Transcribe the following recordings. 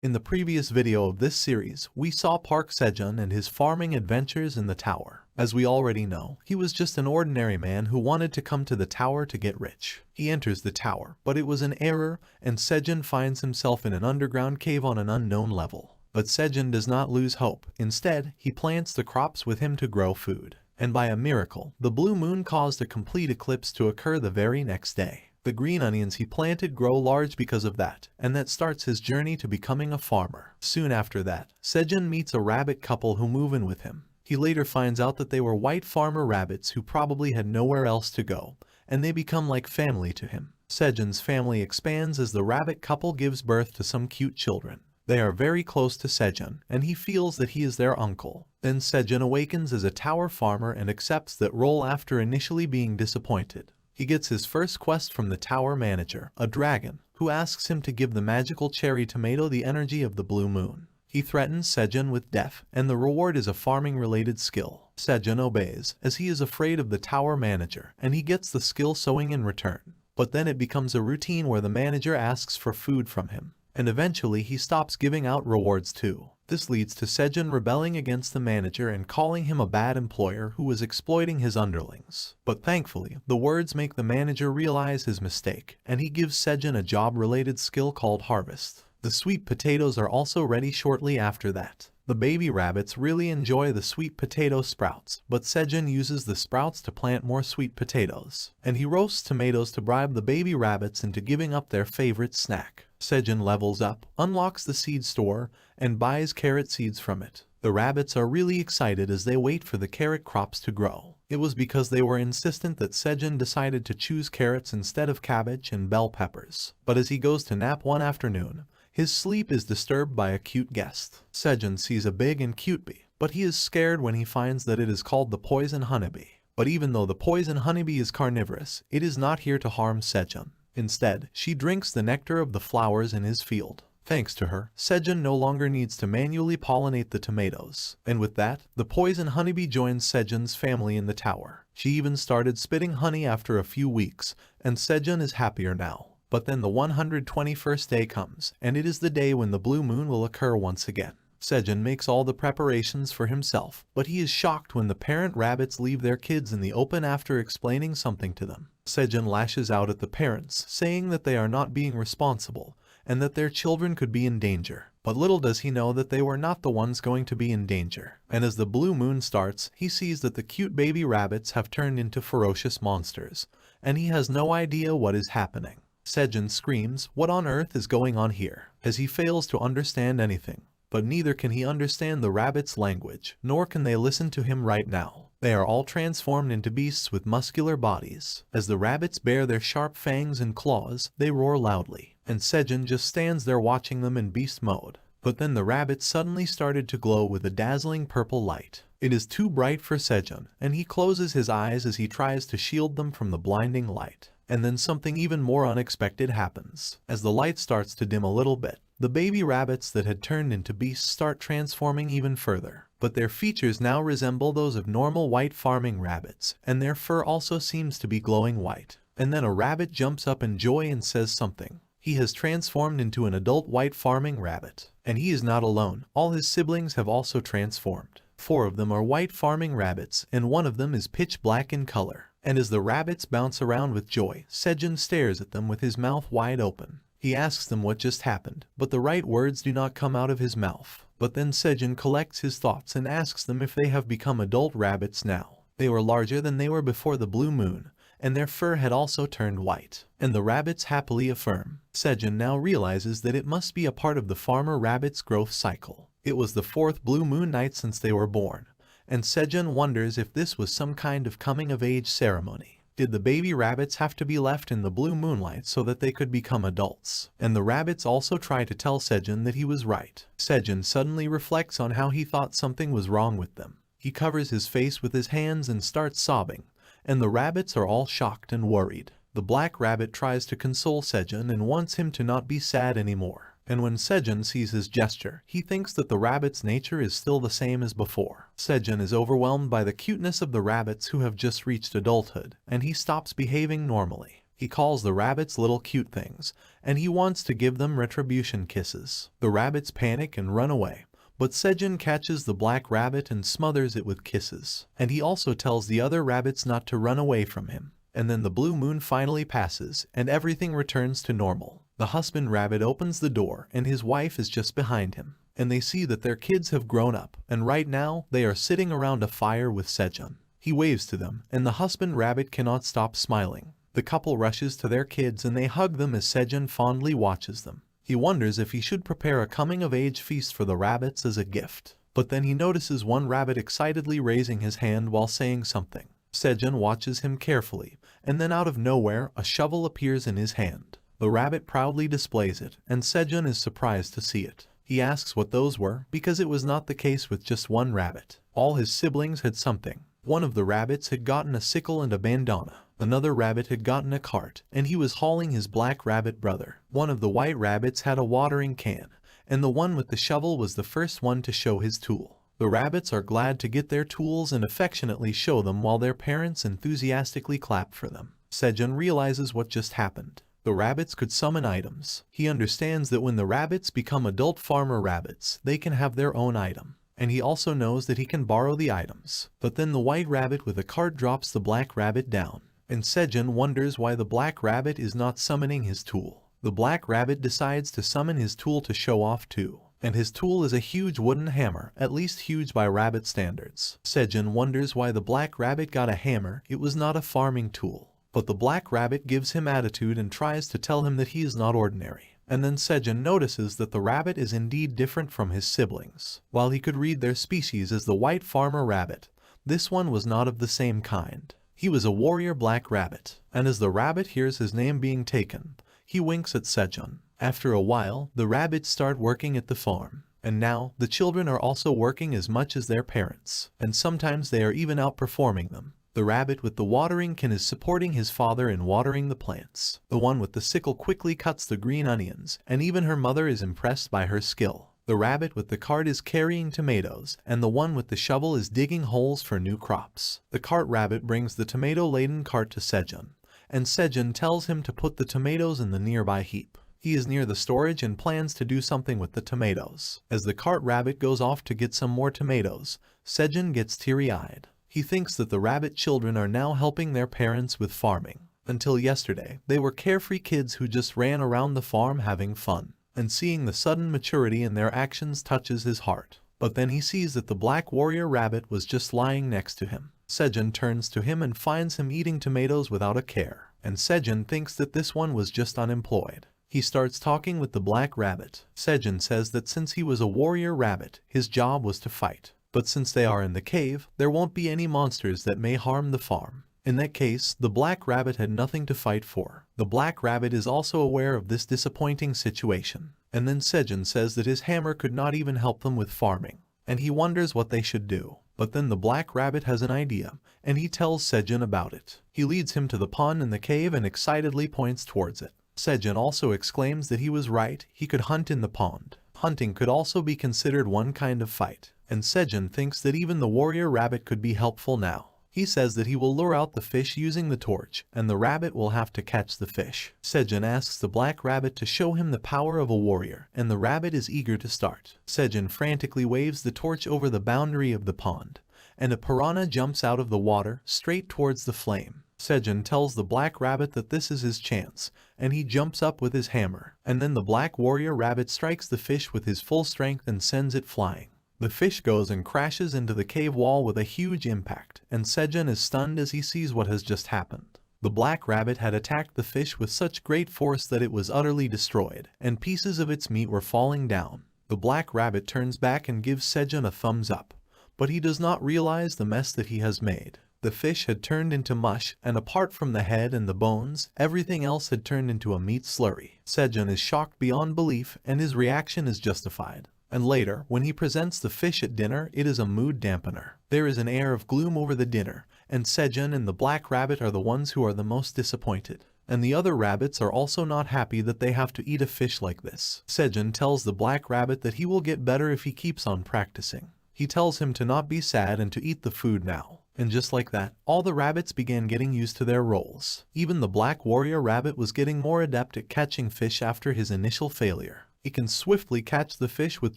In the previous video of this series, we saw Park Sejun and his farming adventures in the tower. As we already know, he was just an ordinary man who wanted to come to the tower to get rich. He enters the tower, but it was an error, and Sejun finds himself in an underground cave on an unknown level. But Sejun does not lose hope. Instead, he plants the crops with him to grow food. And by a miracle, the blue moon caused a complete eclipse to occur the very next day. The green onions he planted grow large because of that, and that starts his journey to becoming a farmer. Soon after that, Sejun meets a rabbit couple who move in with him. He later finds out that they were white farmer rabbits who probably had nowhere else to go, and they become like family to him. Sejun's family expands as the rabbit couple gives birth to some cute children. They are very close to Sejun, and he feels that he is their uncle. Then Sejun awakens as a tower farmer and accepts that role after initially being disappointed. He gets his first quest from the tower manager, a dragon, who asks him to give the magical cherry tomato the energy of the blue moon. He threatens Sejun with death, and the reward is a farming-related skill. Sejun obeys, as he is afraid of the tower manager, and he gets the skill sewing in return. But then it becomes a routine where the manager asks for food from him, and eventually he stops giving out rewards too. This leads to Sejun rebelling against the manager and calling him a bad employer who was exploiting his underlings. But thankfully, the words make the manager realize his mistake, and he gives Sejun a job-related skill called harvest. The sweet potatoes are also ready shortly after that. The baby rabbits really enjoy the sweet potato sprouts, but Sejun uses the sprouts to plant more sweet potatoes, and he roasts tomatoes to bribe the baby rabbits into giving up their favorite snack. Sejun levels up, unlocks the seed store, and buys carrot seeds from it. The rabbits are really excited as they wait for the carrot crops to grow. It was because they were insistent that Sejun decided to choose carrots instead of cabbage and bell peppers. But as he goes to nap one afternoon, his sleep is disturbed by a cute guest. Sejun sees a big and cute bee, but he is scared when he finds that it is called the poison honeybee. But even though the poison honeybee is carnivorous, it is not here to harm Sejun. Instead, she drinks the nectar of the flowers in his field. Thanks to her, Sejun no longer needs to manually pollinate the tomatoes. And with that, the poison honeybee joins Sejun's family in the tower. She even started spitting honey after a few weeks, and Sejun is happier now. But then the 121st day comes, and it is the day when the blue moon will occur once again. Sejun makes all the preparations for himself, but he is shocked when the parent rabbits leave their kids in the open after explaining something to them. Sejun lashes out at the parents, saying that they are not being responsible, and that their children could be in danger. But little does he know that they were not the ones going to be in danger. And as the blue moon starts, he sees that the cute baby rabbits have turned into ferocious monsters, and he has no idea what is happening. Sejun screams, "What on earth is going on here?" as he fails to understand anything. But neither can he understand the rabbits' language, nor can they listen to him right now. They are all transformed into beasts with muscular bodies. As the rabbits bare their sharp fangs and claws, they roar loudly, and Sejun just stands there watching them in beast mode. But then the rabbits suddenly started to glow with a dazzling purple light. It is too bright for Sejun, and he closes his eyes as he tries to shield them from the blinding light. And then something even more unexpected happens. As the light starts to dim a little bit, the baby rabbits that had turned into beasts start transforming even further. But their features now resemble those of normal white farming rabbits, and their fur also seems to be glowing white. And then a rabbit jumps up in joy and says something. He has transformed into an adult white farming rabbit. And he is not alone. All his siblings have also transformed. 4 of them are white farming rabbits, and 1 of them is pitch black in color. And as the rabbits bounce around with joy, Sejun stares at them with his mouth wide open. He asks them what just happened, but the right words do not come out of his mouth. But then Sejun collects his thoughts and asks them if they have become adult rabbits now. They were larger than they were before the blue moon, and their fur had also turned white. And the rabbits happily affirm. Sejun now realizes that it must be a part of the farmer rabbit's growth cycle. It was the 4th blue moon night since they were born, and Sejun wonders if this was some kind of coming-of-age ceremony. Did the baby rabbits have to be left in the blue moonlight so that they could become adults? And the rabbits also try to tell Sejun that he was right. Sejun suddenly reflects on how he thought something was wrong with them. He covers his face with his hands and starts sobbing, and the rabbits are all shocked and worried. The black rabbit tries to console Sejun and wants him to not be sad anymore. And when Sejun sees his gesture, he thinks that the rabbit's nature is still the same as before. Sejun is overwhelmed by the cuteness of the rabbits who have just reached adulthood, and he stops behaving normally. He calls the rabbits little cute things, and he wants to give them retribution kisses. The rabbits panic and run away, but Sejun catches the black rabbit and smothers it with kisses. And he also tells the other rabbits not to run away from him. And then the blue moon finally passes, and everything returns to normal. The husband rabbit opens the door, and his wife is just behind him. And they see that their kids have grown up, and right now they are sitting around a fire with Sejun. He waves to them, and the husband rabbit cannot stop smiling. The couple rushes to their kids and they hug them as Sejun fondly watches them. He wonders if he should prepare a coming-of-age feast for the rabbits as a gift. But then he notices one rabbit excitedly raising his hand while saying something. Sejun watches him carefully, and then out of nowhere a shovel appears in his hand. The rabbit proudly displays it, and Sejun is surprised to see it. He asks what those were, because it was not the case with just one rabbit. All his siblings had something. One of the rabbits had gotten a sickle and a bandana. Another rabbit had gotten a cart, and he was hauling his black rabbit brother. One of the white rabbits had a watering can, and the one with the shovel was the first one to show his tool. The rabbits are glad to get their tools and affectionately show them while their parents enthusiastically clap for them. Sejun realizes what just happened. The rabbits could summon items. He understands that when the rabbits become adult farmer rabbits, they can have their own item. And he also knows that he can borrow the items. But then the white rabbit with a cart drops the black rabbit down. And Sejun wonders why the black rabbit is not summoning his tool. The black rabbit decides to summon his tool to show off too. And his tool is a huge wooden hammer, at least huge by rabbit standards. Sejun wonders why the black rabbit got a hammer. It was not a farming tool. But the black rabbit gives him attitude and tries to tell him that he is not ordinary. And then Sejun notices that the rabbit is indeed different from his siblings. While he could read their species as the white farmer rabbit, this one was not of the same kind. He was a warrior black rabbit, and as the rabbit hears his name being taken, he winks at Sejun. After a while, the rabbits start working at the farm. And now, the children are also working as much as their parents, and sometimes they are even outperforming them. The rabbit with the watering can is supporting his father in watering the plants. The one with the sickle quickly cuts the green onions, and even her mother is impressed by her skill. The rabbit with the cart is carrying tomatoes, and the one with the shovel is digging holes for new crops. The cart rabbit brings the tomato-laden cart to Sejun, and Sejun tells him to put the tomatoes in the nearby heap. He is near the storage and plans to do something with the tomatoes. As the cart rabbit goes off to get some more tomatoes, Sejun gets teary-eyed. He thinks that the rabbit children are now helping their parents with farming. Until yesterday, they were carefree kids who just ran around the farm having fun. And seeing the sudden maturity in their actions touches his heart. But then he sees that the black warrior rabbit was just lying next to him. Sejun turns to him and finds him eating tomatoes without a care. And Sejun thinks that this one was just unemployed. He starts talking with the black rabbit. Sejun says that since he was a warrior rabbit, his job was to fight. But since they are in the cave, there won't be any monsters that may harm the farm. In that case, the black rabbit had nothing to fight for. The black rabbit is also aware of this disappointing situation. And then Sejun says that his hammer could not even help them with farming. And he wonders what they should do. But then the black rabbit has an idea, and he tells Sejun about it. He leads him to the pond in the cave and excitedly points towards it. Sejun also exclaims that he was right, he could hunt in the pond. Hunting could also be considered one kind of fight. And Sejun thinks that even the warrior rabbit could be helpful now. He says that he will lure out the fish using the torch, and the rabbit will have to catch the fish. Sejun asks the black rabbit to show him the power of a warrior, and the rabbit is eager to start. Sejun frantically waves the torch over the boundary of the pond, and a piranha jumps out of the water straight towards the flame. Sejun tells the black rabbit that this is his chance, and he jumps up with his hammer, and then the black warrior rabbit strikes the fish with his full strength and sends it flying. The fish goes and crashes into the cave wall with a huge impact, and Sejun is stunned as he sees what has just happened. The black rabbit had attacked the fish with such great force that it was utterly destroyed, and pieces of its meat were falling down. The black rabbit turns back and gives Sejun a thumbs up, but he does not realize the mess that he has made. The fish had turned into mush, and apart from the head and the bones, everything else had turned into a meat slurry. Sejun is shocked beyond belief, and his reaction is justified. And later, when he presents the fish at dinner, it is a mood dampener. There is an air of gloom over the dinner, and Sejun and the black rabbit are the ones who are the most disappointed. And the other rabbits are also not happy that they have to eat a fish like this. Sejun tells the black rabbit that he will get better if he keeps on practicing. He tells him to not be sad and to eat the food now. And just like that, all the rabbits began getting used to their roles. Even the black warrior rabbit was getting more adept at catching fish after his initial failure. He can swiftly catch the fish with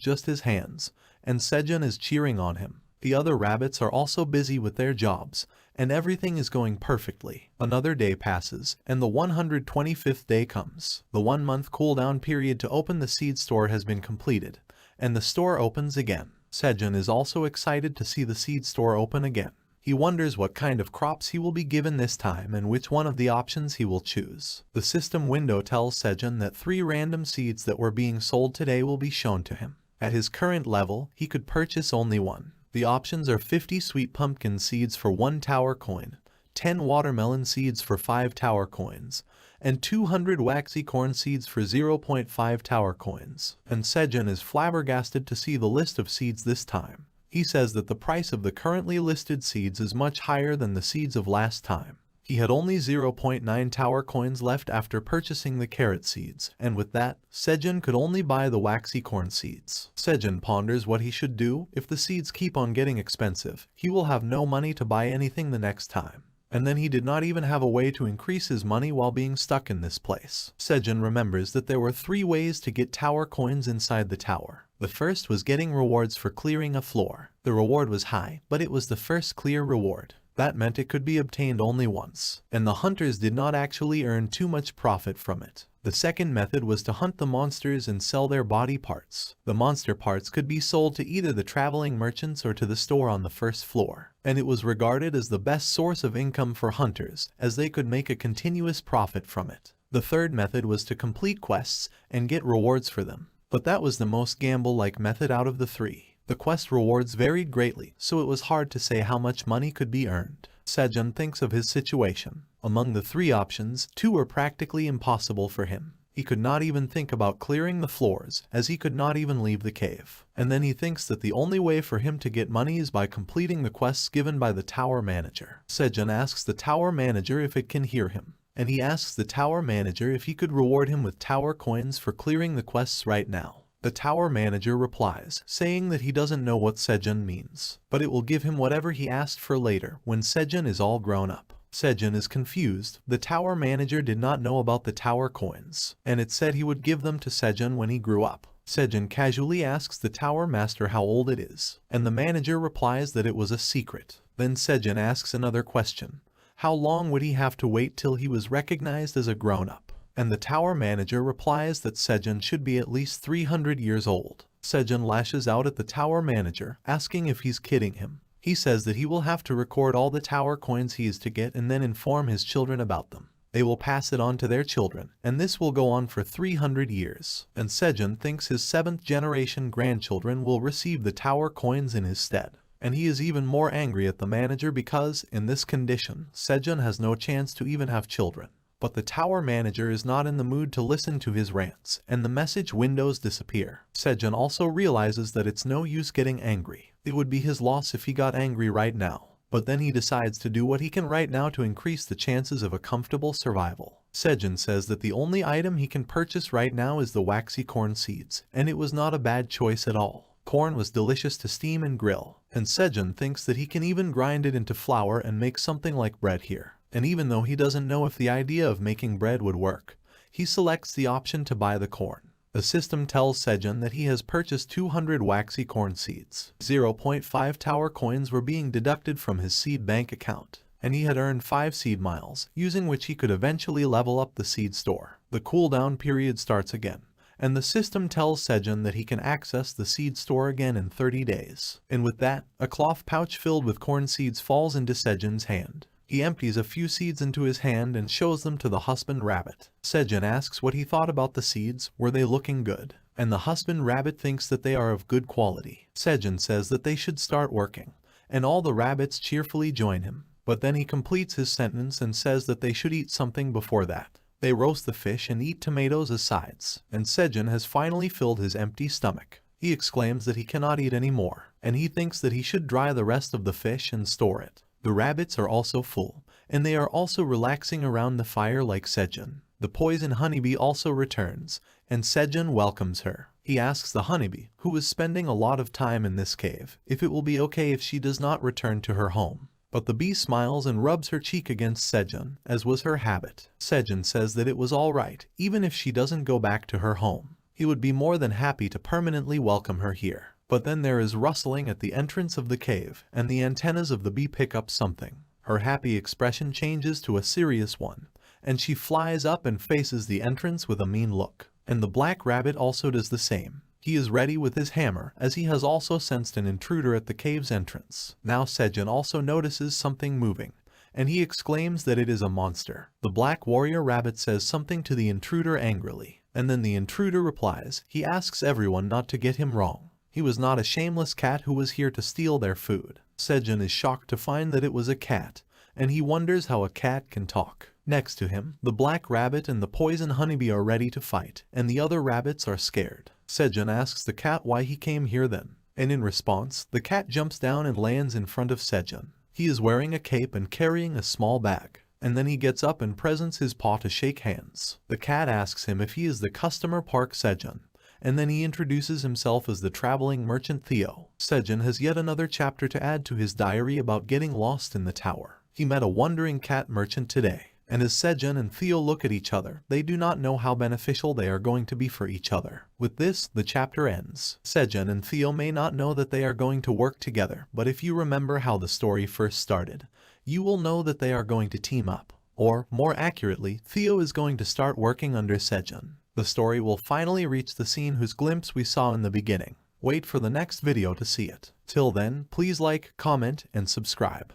just his hands, and Sejun is cheering on him. The other rabbits are also busy with their jobs, and everything is going perfectly. Another day passes, and the 125th day comes. The 1-month cooldown period to open the seed store has been completed, and the store opens again. Sejun is also excited to see the seed store open again. He wonders what kind of crops he will be given this time and which one of the options he will choose. The system window tells Sejun that 3 random seeds that were being sold today will be shown to him. At his current level, he could purchase only one. The options are 50 sweet pumpkin seeds for 1 tower coin, 10 watermelon seeds for 5 tower coins, and 200 waxy corn seeds for 0.5 tower coins. And Sejun is flabbergasted to see the list of seeds this time. He says that the price of the currently listed seeds is much higher than the seeds of last time. He had only 0.9 tower coins left after purchasing the carrot seeds, and with that, Sejun could only buy the waxy corn seeds. Sejun ponders what he should do. If the seeds keep on getting expensive, he will have no money to buy anything the next time. And then he did not even have a way to increase his money while being stuck in this place. Sejun remembers that there were 3 ways to get tower coins inside the tower. The first was getting rewards for clearing a floor. The reward was high, but it was the first clear reward. That meant it could be obtained only once, and the hunters did not actually earn too much profit from it. The second method was to hunt the monsters and sell their body parts. The monster parts could be sold to either the traveling merchants or to the store on the first floor, and it was regarded as the best source of income for hunters, as they could make a continuous profit from it. The third method was to complete quests and get rewards for them, but that was the most gamble-like method out of the 3. The quest rewards varied greatly, so it was hard to say how much money could be earned. Sejun thinks of his situation. Among the 3 options, 2 were practically impossible for him. He could not even think about clearing the floors, as he could not even leave the cave. And then he thinks that the only way for him to get money is by completing the quests given by the tower manager. Sejun asks the tower manager if it can hear him, and he asks the tower manager if he could reward him with tower coins for clearing the quests right now. The tower manager replies, saying that he doesn't know what Sejun means, but it will give him whatever he asked for later when Sejun is all grown up. Sejun is confused. The tower manager did not know about the tower coins, and it said he would give them to Sejun when he grew up. Sejun casually asks the tower master how old it is, and the manager replies that it was a secret. Then Sejun asks another question. How long would he have to wait till he was recognized as a grown-up? And the tower manager replies that Sejun should be at least 300 years old. Sejun lashes out at the tower manager, asking if he's kidding him. He says that he will have to record all the tower coins he is to get and then inform his children about them. They will pass it on to their children, and this will go on for 300 years. And Sejun thinks his 7th generation grandchildren will receive the tower coins in his stead. And he is even more angry at the manager because, in this condition, Sejun has no chance to even have children. But the tower manager is not in the mood to listen to his rants, and the message windows disappear. Sejun also realizes that it's no use getting angry. It would be his loss if he got angry right now. But then he decides to do what he can right now to increase the chances of a comfortable survival. Sejun says that the only item he can purchase right now is the waxy corn seeds, and it was not a bad choice at all. Corn was delicious to steam and grill, and Sejun thinks that he can even grind it into flour and make something like bread here. And even though he doesn't know if the idea of making bread would work, he selects the option to buy the corn. The system tells Sejun that he has purchased 200 waxy corn seeds. 0.5 tower coins were being deducted from his seed bank account, and he had earned 5 seed miles, using which he could eventually level up the seed store. The cooldown period starts again, and the system tells Sejun that he can access the seed store again in 30 days. And with that, a cloth pouch filled with corn seeds falls into Sejun's hand. He empties a few seeds into his hand and shows them to the husband rabbit. Sejun asks what he thought about the seeds, were they looking good? And the husband rabbit thinks that they are of good quality. Sejun says that they should start working, and all the rabbits cheerfully join him. But then he completes his sentence and says that they should eat something before that. They roast the fish and eat tomatoes as sides, and Sejun has finally filled his empty stomach. He exclaims that he cannot eat any more, and he thinks that he should dry the rest of the fish and store it. The rabbits are also full, and they are also relaxing around the fire like Sejun. The poison honeybee also returns, and Sejun welcomes her. He asks the honeybee, who is spending a lot of time in this cave, if it will be okay if she does not return to her home. But the bee smiles and rubs her cheek against Sejun, as was her habit. Sejun says that it was alright, even if she doesn't go back to her home. He would be more than happy to permanently welcome her here. But then there is rustling at the entrance of the cave, and the antennas of the bee pick up something. Her happy expression changes to a serious one, and she flies up and faces the entrance with a mean look. And the black rabbit also does the same. He is ready with his hammer, as he has also sensed an intruder at the cave's entrance. Now Sejun also notices something moving, and he exclaims that it is a monster. The black warrior rabbit says something to the intruder angrily, and then the intruder replies. He asks everyone not to get him wrong. He was not a shameless cat who was here to steal their food. Sejun is shocked to find that it was a cat, and he wonders how a cat can talk. Next to him, the black rabbit and the poison honeybee are ready to fight, and the other rabbits are scared. Sejun asks the cat why he came here then, and in response, the cat jumps down and lands in front of Sejun. He is wearing a cape and carrying a small bag, and then he gets up and presents his paw to shake hands. The cat asks him if he is the customer Park Sejun, and then he introduces himself as the traveling merchant Theo. Sejun has yet another chapter to add to his diary about getting lost in the tower. He met a wandering cat merchant today, and as Sejun and Theo look at each other, they do not know how beneficial they are going to be for each other. With this, the chapter ends. Sejun and Theo may not know that they are going to work together, but if you remember how the story first started, you will know that they are going to team up. Or, more accurately, Theo is going to start working under Sejun. The story will finally reach the scene whose glimpse we saw in the beginning. Wait for the next video to see it. Till then, please like, comment, and subscribe.